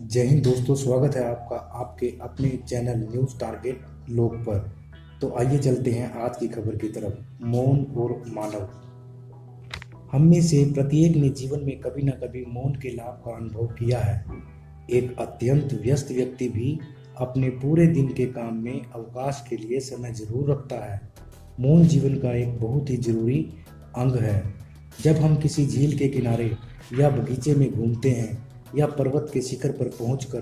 जय हिंद दोस्तों, स्वागत है आपका आपके अपने चैनल न्यूज़ टारगेट लोक पर। तो आइए चलते हैं आज की खबर की तरफ। मौन और मानव। हम में से प्रत्येक ने जीवन में कभी न कभी मौन के लाभ का अनुभव किया है। एक अत्यंत व्यस्त व्यक्ति भी अपने पूरे दिन के काम में अवकाश के लिए समय जरूर रखता है। मौन जीवन का एक बहुत ही जरूरी अंग है। जब हम किसी झील के किनारे या बगीचे में घूमते हैं या पर्वत के शिखर पर पहुंचकर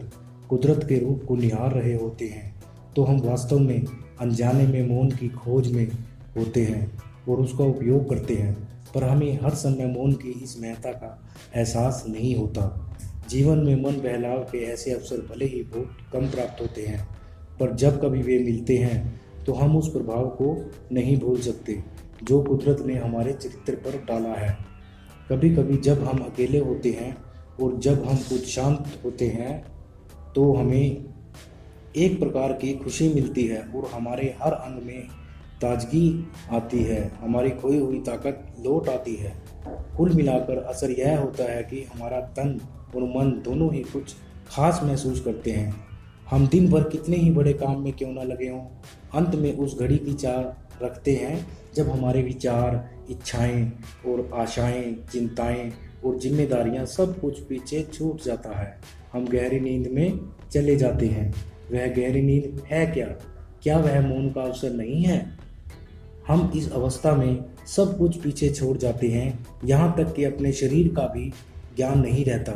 कुदरत के रूप को निहार रहे होते हैं, तो हम वास्तव में अनजाने में मौन की खोज में होते हैं और उसका उपयोग करते हैं। पर हमें हर समय मौन की इस महत्ता का एहसास नहीं होता। जीवन में मन बहलाव के ऐसे अवसर भले ही बहुत कम प्राप्त होते हैं, पर जब कभी वे मिलते हैं तो हम उस प्रभाव को नहीं भूल सकते जो कुदरत ने हमारे चरित्र पर डाला है। कभी कभी जब हम अकेले होते हैं और जब हम कुछ शांत होते हैं तो हमें एक प्रकार की खुशी मिलती है और हमारे हर अंग में ताजगी आती है, हमारी खोई हुई ताकत लौट आती है। कुल मिलाकर असर यह होता है कि हमारा तन और मन दोनों ही कुछ खास महसूस करते हैं। हम दिन भर कितने ही बड़े काम में क्यों ना लगे हों, अंत में उस घड़ी की चाह रखते हैं जब हमारे विचार, इच्छाएं और आशाएं, चिंताएं और जिम्मेदारियां सब कुछ पीछे छूट जाता है। हम गहरी नींद में चले जाते हैं। वह गहरी नींद है क्या? क्या वह मौन का अवसर नहीं है? हम इस अवस्था में सब कुछ पीछे छोड़ जाते हैं, यहाँ तक कि अपने शरीर का भी ज्ञान नहीं रहता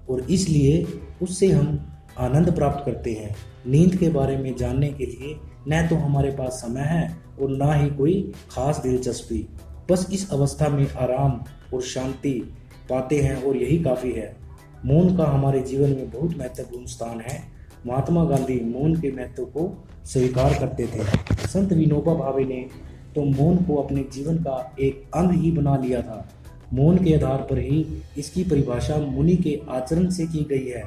और इसलिए उससे हम आनंद प्राप्त करते हैं। नींद के बारे में जानने के लिए न तो हमारे पास समय है और ना ही कोई खास दिलचस्पी। बस इस अवस्था में आराम और शांति पाते हैं और यही काफ़ी है। मौन का हमारे जीवन में बहुत महत्वपूर्ण स्थान है। महात्मा गांधी मौन के महत्व को स्वीकार करते थे। संत विनोबा भावे ने तो मौन को अपने जीवन का एक अंग ही बना लिया था। मौन के आधार पर ही इसकी परिभाषा मुनि के आचरण से की गई है।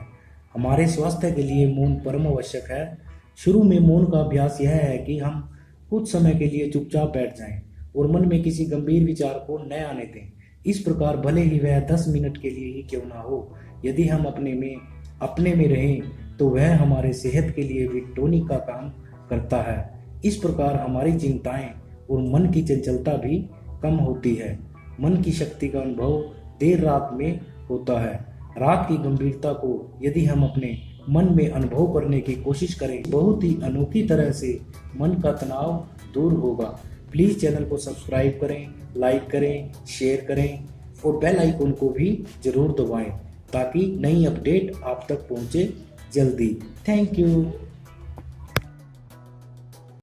हमारे स्वास्थ्य के लिए मौन परम आवश्यक है। शुरू में मौन का अभ्यास यह है कि हम कुछ समय के लिए चुपचाप बैठ जाएं और मन में किसी गंभीर विचार को न आने दें। इस प्रकार भले ही वह 10 मिनट के लिए ही क्यों ना हो, यदि हम अपने में रहें तो वह हमारे सेहत के लिए भी टॉनिक का काम करता है। इस प्रकार हमारी चिंताएं और मन की चंचलता भी कम होती है। मन की शक्ति का अनुभव देर रात में होता है। रात की गंभीरता को यदि हम अपने मन में अनुभव करने की कोशिश करें, बहुत ही अनोखी तरह से मन का तनाव दूर होगा। प्लीज़ चैनल को सब्सक्राइब करें, लाइक करें, शेयर करें और बेल आइकन को भी ज़रूर दबाएं ताकि नई अपडेट आप तक पहुंचे जल्दी। Thank you.